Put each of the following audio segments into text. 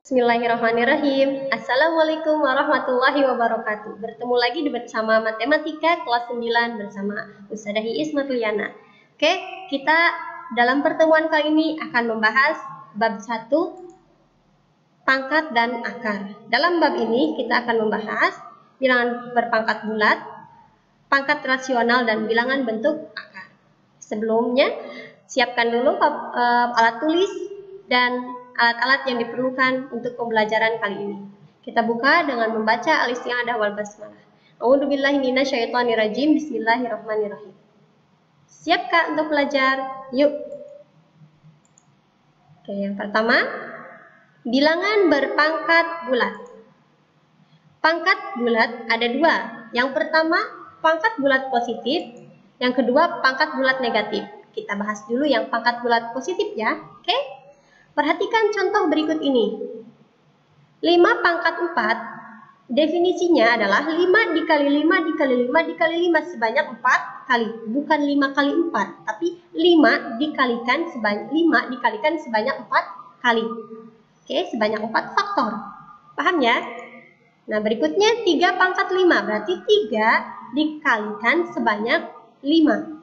Bismillahirrahmanirrahim. Assalamualaikum warahmatullahi wabarakatuh. Bertemu lagi bersama Matematika kelas 9 bersama Ustadzah Iis Marliana. Oke, kita dalam pertemuan kali ini akan membahas bab 1, pangkat dan akar. Dalam bab ini kita akan membahas bilangan berpangkat bulat, pangkat rasional, dan bilangan bentuk akar. Sebelumnya, siapkan dulu alat tulis dan alat-alat yang diperlukan untuk pembelajaran kali ini. Kita buka dengan membaca al-isti'adzah wal basmalah. A'udzubillahi minasyaitonirrajim. Bismillahirrahmanirrahim. Siap Kak untuk belajar? Yuk. Oke, yang pertama, bilangan berpangkat bulat. Pangkat bulat ada dua. Yang pertama, pangkat bulat positif. Yang kedua, pangkat bulat negatif. Kita bahas dulu yang pangkat bulat positif ya. Oke? Perhatikan contoh berikut ini. 5 pangkat 4, definisinya adalah 5 dikali 5 dikali 5 dikali 5 sebanyak 4 kali. Bukan 5 kali 4, tapi 5 dikalikan sebanyak 4 kali. Oke, sebanyak 4 faktor. Paham ya? Nah, berikutnya 3 pangkat 5, berarti 3 dikalikan sebanyak 5.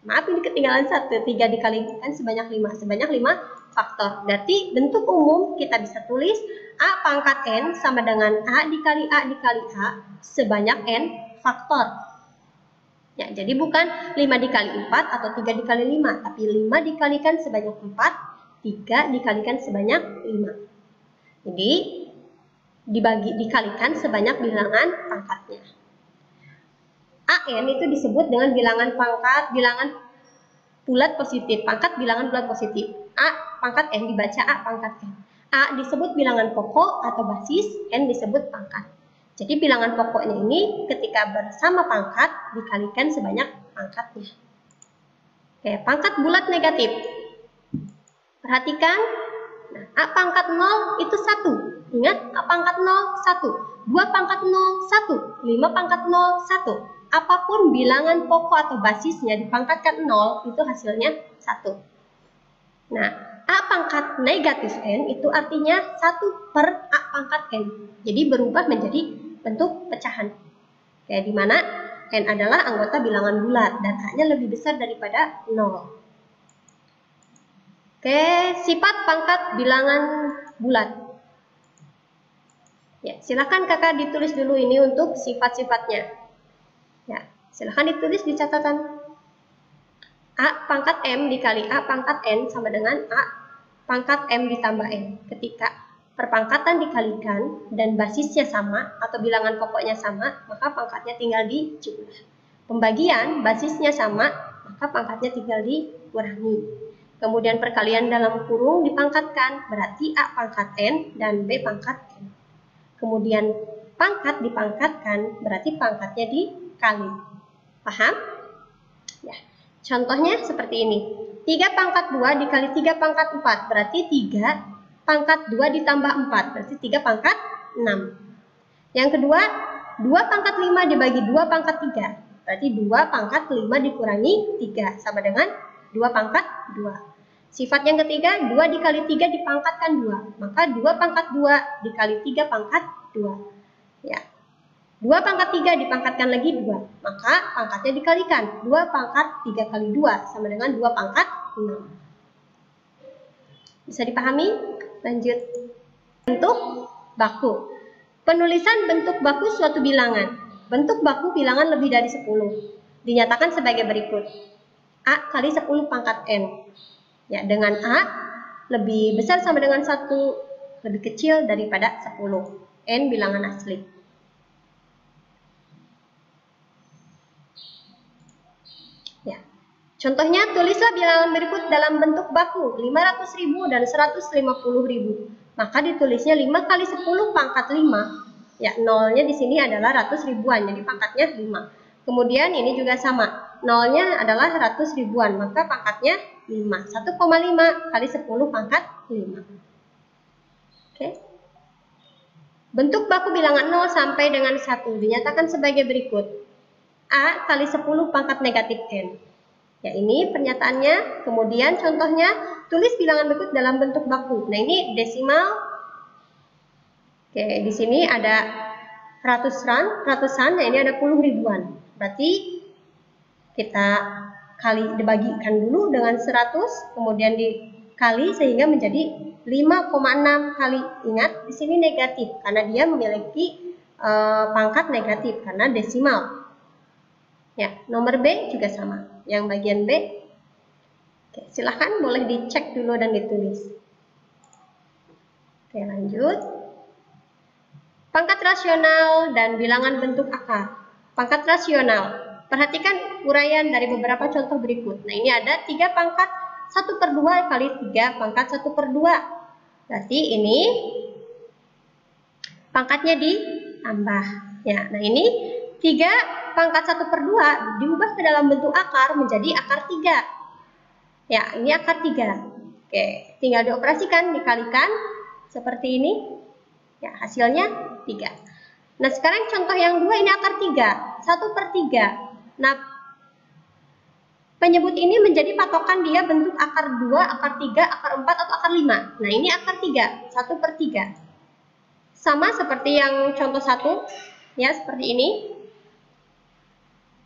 Maaf, ini ketinggalan 1. 3 dikalikan sebanyak 5. Sebanyak 5 faktor. Berarti bentuk umum kita bisa tulis A pangkat N sama dengan A dikali A dikali A sebanyak N faktor. Ya, jadi bukan 5 dikali 4 atau 3 dikali 5, tapi 5 dikalikan sebanyak 4, 3 dikalikan sebanyak 5. Jadi dikalikan sebanyak bilangan pangkatnya. AN itu disebut dengan bilangan bulat positif, pangkat bilangan bulat positif. A pangkat N dibaca A pangkat N. A disebut bilangan pokok atau basis, N disebut pangkat. Jadi bilangan pokoknya ini ketika bersama pangkat dikalikan sebanyak pangkatnya. Oke, pangkat bulat negatif. Perhatikan, nah, A pangkat 0 itu 1. Ingat, A pangkat 0, 1. 2 pangkat 0, 1. 5 pangkat 0, 1. Apapun bilangan pokok atau basisnya dipangkatkan 0, itu hasilnya 1. Nah, A pangkat negatif N itu artinya 1 per A pangkat N. Jadi berubah menjadi bentuk pecahan. Kayak di mana N adalah anggota bilangan bulat dan A-nya lebih besar daripada 0. Oke, sifat pangkat bilangan bulat. Ya, silakan kakak ditulis dulu ini untuk sifat-sifatnya. Ya, silahkan ditulis di catatan. A pangkat M dikali A pangkat N sama dengan A pangkat M ditambah N. Ketika perpangkatan dikalikan dan basisnya sama atau bilangan pokoknya sama, maka pangkatnya tinggal dijumlah. Pembagian basisnya sama, maka pangkatnya tinggal dikurangi. Kemudian perkalian dalam kurung dipangkatkan, berarti A pangkat N dan B pangkat N. Kemudian pangkat dipangkatkan, berarti pangkatnya dikali. Paham? Ya. Contohnya seperti ini. 3 pangkat 2 dikali 3 pangkat 4. Berarti 3 pangkat 2 ditambah 4. Berarti 3 pangkat 6. Yang kedua, 2 pangkat 5 dibagi 2 pangkat 3. Berarti 2 pangkat 5 dikurangi 3. Sama dengan 2 pangkat 2. Sifat yang ketiga, 2 dikali 3 dipangkatkan 2. Maka 2 pangkat 2 dikali 3 pangkat 2. Ya. 2 pangkat 3 dipangkatkan lagi 2, maka pangkatnya dikalikan. 2 pangkat 3 kali 2 sama dengan 2 pangkat 6. Bisa dipahami? Lanjut. Bentuk baku. Penulisan bentuk baku suatu bilangan. Bentuk baku bilangan lebih dari 10. Dinyatakan sebagai berikut. A kali 10 pangkat N. Ya, dengan A lebih besar sama dengan 1, lebih kecil daripada 10. N bilangan asli. Contohnya, tulislah bilangan berikut dalam bentuk baku 500.000 dan 150.000. Maka ditulisnya 5 kali 10 pangkat 5. Ya, nolnya di sini adalah ratus ribuan, jadi pangkatnya 5. Kemudian ini juga sama. Nolnya adalah 100 ribuan, maka pangkatnya 5. 1,5 kali 10 pangkat 5. Oke. Bentuk baku bilangan 0 sampai dengan 1 dinyatakan sebagai berikut. A kali 10 pangkat negatif N. Ya, ini pernyataannya. Kemudian contohnya, tulis bilangan berikut dalam bentuk baku. Nah, ini desimal Oke, di sini ada ratusan, nah ini ada puluh ribuan. Berarti kita dibagikan dulu dengan 100, kemudian dikali sehingga menjadi 5,6 kali. Ingat, di sini negatif karena dia memiliki pangkat negatif karena desimal. Ya, nomor B juga sama. Yang bagian B. Oke, silahkan boleh dicek dulu dan ditulis. Oke, lanjut. Pangkat rasional dan bilangan bentuk akar. Pangkat rasional. Perhatikan uraian dari beberapa contoh berikut. Nah, ini ada 3 pangkat 1/2 kali 3 pangkat 1/2. Berarti ini pangkatnya ditambah. Ya, nah ini 3 pangkat 1/2 diubah ke dalam bentuk akar menjadi akar 3. Ya, ini akar 3. Oke, tinggal dioperasikan, dikalikan seperti ini. Ya, hasilnya 3. Nah, sekarang contoh yang 2 ini akar 3, 1/3. Nah, penyebut ini menjadi patokan dia bentuk akar 2, akar 3, akar 4, atau akar 5. Nah, ini akar 3, 1/3. Sama seperti yang contoh 1, ya, seperti ini.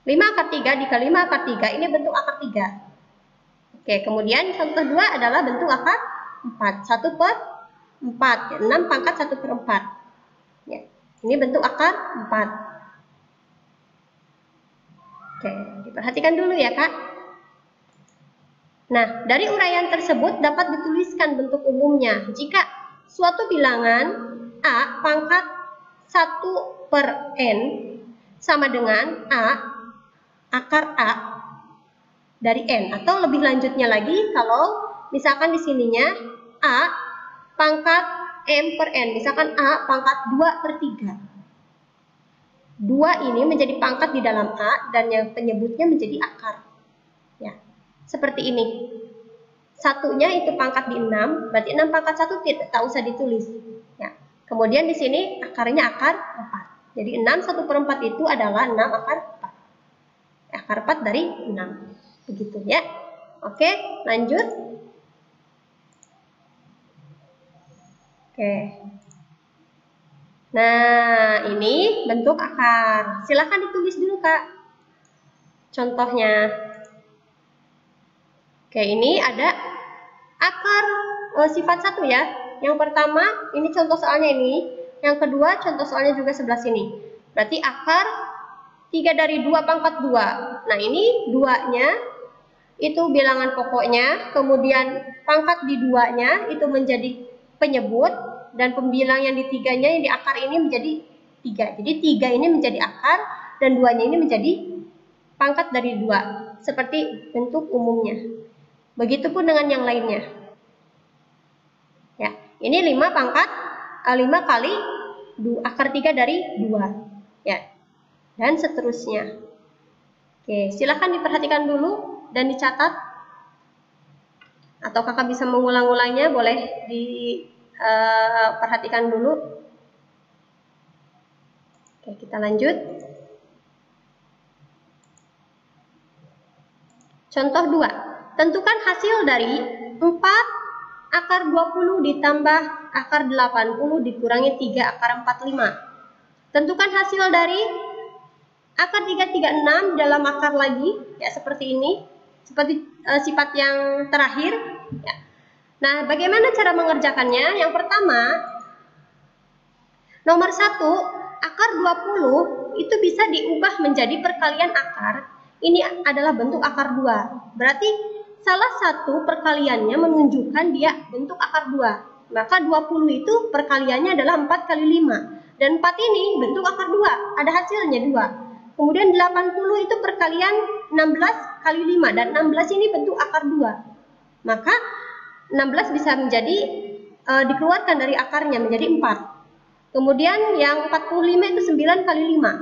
5 akar 3 dikali 5 akar 3, ini bentuk akar 3. Oke, kemudian contoh 2 adalah bentuk akar 4, 1/4, 6 pangkat 1/4. Ya, ini bentuk akar 4. Oke, diperhatikan dulu ya, Kak. Nah, dari uraian tersebut dapat dituliskan bentuk umumnya. Jika suatu bilangan A pangkat 1/n sama dengan A akar A dari N. Atau lebih lanjutnya lagi, kalau misalkan di sininya A pangkat M/n, misalkan A pangkat 2/3. 2 ini menjadi pangkat di dalam A dan yang penyebutnya menjadi akar. Ya, seperti ini. Satunya itu pangkat di 6, berarti 6 pangkat 1 tak usah ditulis. Ya. Kemudian di sini akarnya akar 4. Jadi 6 1/4 itu adalah 6 akar 4. Akar 4 dari 6. Begitu ya. Oke, lanjut. Oke. Nah, ini bentuk akar. Silahkan ditulis dulu, Kak. Contohnya. Oke, ini ada akar sifat 1 ya. Yang pertama, ini contoh soalnya ini. Yang kedua, contoh soalnya juga sebelah sini. Berarti akar 3 dari 2 pangkat 2. Nah, ini 2-nya itu bilangan pokoknya. Kemudian pangkat di 2-nya itu menjadi penyebut. Dan pembilang yang di 3-nya, yang di akar ini menjadi 3. Jadi 3 ini menjadi akar dan 2-nya ini menjadi pangkat dari 2. Seperti bentuk umumnya. Begitupun dengan yang lainnya. Ya, ini 5 pangkat 5 kali akar 3 dari 2. Ya. Dan seterusnya. Oke, silahkan diperhatikan dulu dan dicatat. Atau kakak bisa mengulang-ulangnya, boleh perhatikan dulu. Oke, kita lanjut. Contoh 2. Tentukan hasil dari 4 akar 20 ditambah akar 80 dikurangi 3 akar 45. Tentukan hasil dari akar 336 dalam akar lagi, ya seperti ini. Seperti sifat yang terakhir, ya. Nah, bagaimana cara mengerjakannya? Yang pertama, nomor 1, akar 20 itu bisa diubah menjadi perkalian akar. Ini adalah bentuk akar 2. Berarti salah satu perkaliannya menunjukkan dia bentuk akar 2. Maka 20 itu perkaliannya adalah 4 kali 5. Dan 4 ini bentuk akar 2. Ada hasilnya 2. Kemudian 80 itu perkalian 16 kali 5. Dan 16 ini bentuk akar 2. Maka 16 bisa menjadi dikeluarkan dari akarnya menjadi 4. Kemudian yang 45 itu 9 kali 5.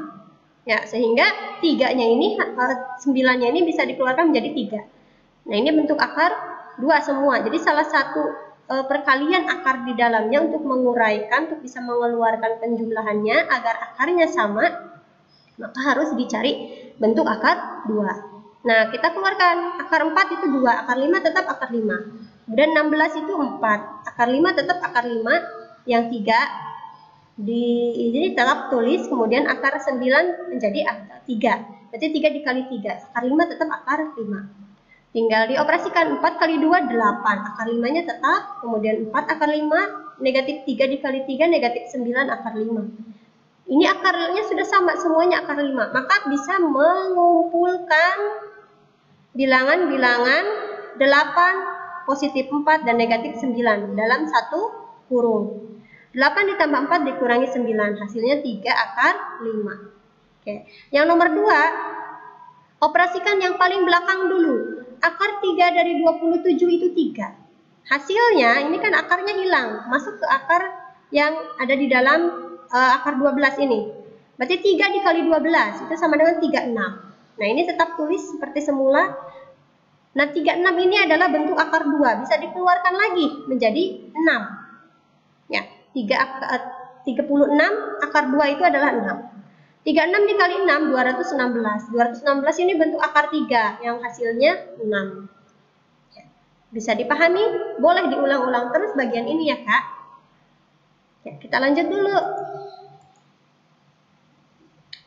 Ya, sehingga 3-nya ini 9-nya ini bisa dikeluarkan menjadi 3. Nah, ini bentuk akar 2 semua. Jadi salah satu perkalian akar di dalamnya untuk menguraikan, untuk bisa mengeluarkan penjumlahannya agar akarnya sama, maka harus dicari bentuk akar 2. Nah, kita keluarkan akar 4 itu 2, akar 5 tetap akar 5. Kemudian 16 itu 4, akar 5 tetap akar 5, yang 3 Jadi tetap tulis, kemudian akar 9 menjadi akar 3. Berarti 3 dikali 3. Akar 5 tetap akar 5. Tinggal dioperasikan 4 kali 2, 8. Akar 5-nya tetap, kemudian 4 akar 5, negatif 3 dikali 3, negatif 9 akar 5. Ini akarnya sudah sama, semuanya akar 5. Maka bisa mengumpulkan bilangan-bilangan 8, positif 4, dan negatif 9 dalam satu kurung. 8 ditambah 4 dikurangi 9, hasilnya 3 akar 5. Oke. Yang nomor 2, operasikan yang paling belakang dulu. Akar 3 dari 27 itu 3. Hasilnya, ini kan akarnya hilang, masuk ke akar yang ada di dalam akar 12 ini. Berarti 3 dikali 12, itu sama dengan 36. Nah, ini tetap tulis seperti semula. Nah, 36 ini adalah bentuk akar 2, bisa dikeluarkan lagi menjadi 6. Ya, 36 akar 2 itu adalah 6. 36 dikali 6, 216. 216 ini bentuk akar 3, yang hasilnya 6. Ya, bisa dipahami? Boleh diulang-ulang terus bagian ini ya, Kak. Ya, kita lanjut dulu.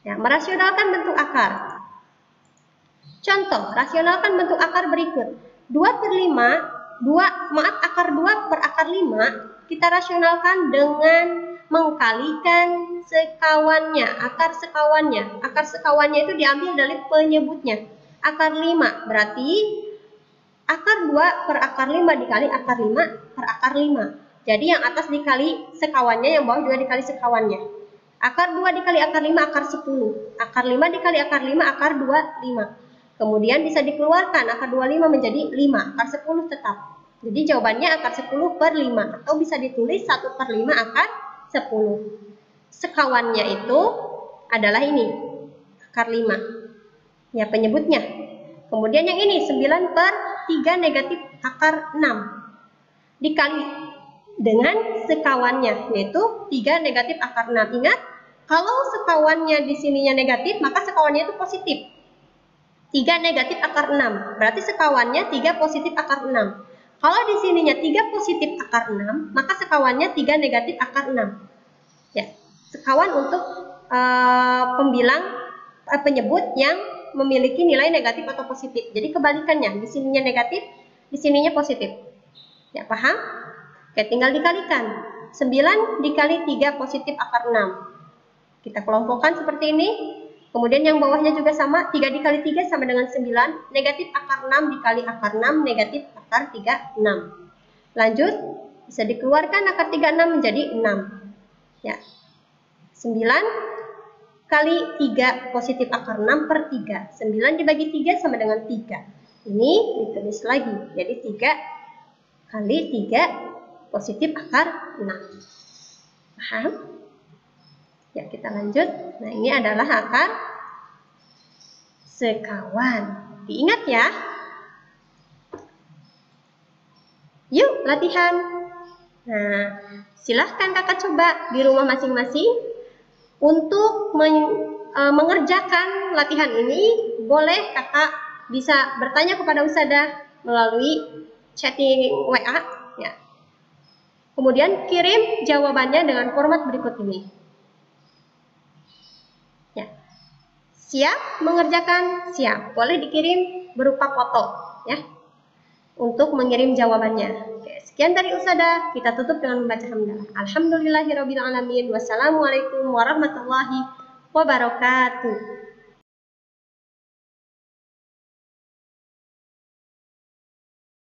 Ya, merasionalkan bentuk akar. Contoh, rasionalkan bentuk akar berikut. 2/5, akar 2 per akar 5, kita rasionalkan dengan mengkalikan sekawannya, akar sekawannya. Akar sekawannya itu diambil dari penyebutnya. Akar 5, berarti akar 2 per akar 5 dikali akar 5 per akar 5. Jadi yang atas dikali sekawannya, yang bawah juga dikali sekawannya. Akar 2 dikali akar 5, akar 10. Akar 5 dikali akar 5, akar 25. Kemudian bisa dikeluarkan, akar 25 menjadi 5, akar 10 tetap. Jadi jawabannya akar 10 per 5, atau bisa ditulis 1 per 5 akar 10. Sekawannya itu adalah ini, akar 5. Ya, penyebutnya. Kemudian yang ini, 9 per 3 negatif akar 6. Dikali dengan sekawannya, yaitu 3 negatif akar 6. Ingat, kalau sekawannya di sininya negatif, maka sekawannya itu positif. 3 negatif akar 6, berarti sekawannya 3 positif akar 6. Kalau di sininya 3 positif akar 6, maka sekawannya 3 negatif akar 6. Ya, sekawan untuk penyebut yang memiliki nilai negatif atau positif. Jadi kebalikannya, di sininya negatif, di sininya positif. Ya, paham? Oke, tinggal dikalikan. 9 dikali 3 positif akar 6. Kita kelompokkan seperti ini. Kemudian yang bawahnya juga sama, 3 dikali 3 sama dengan 9, negatif akar 6 dikali akar 6, negatif akar 36. Lanjut, bisa dikeluarkan akar 36 menjadi 6. Ya, 9 kali 3 positif akar 6 per 3. 9 dibagi 3 sama dengan 3. Ini ditulis lagi, jadi 3 kali 3 positif akar 6. Paham? Ya, kita lanjut. Nah, ini adalah akar sekawan. Diingat ya. Yuk, latihan. Nah, silahkan kakak coba di rumah masing-masing. Untuk mengerjakan latihan ini, boleh kakak bisa bertanya kepada Ustadzah melalui chatting WA. Ya. Kemudian kirim jawabannya dengan format berikut ini. Siap mengerjakan? Siap. Boleh dikirim berupa foto ya. Untuk mengirim jawabannya. Oke, sekian dari Ustadzah. Kita tutup dengan membaca hamdalah. Alhamdulillahirabbil alamin. Wassalamualaikum warahmatullahi wabarakatuh.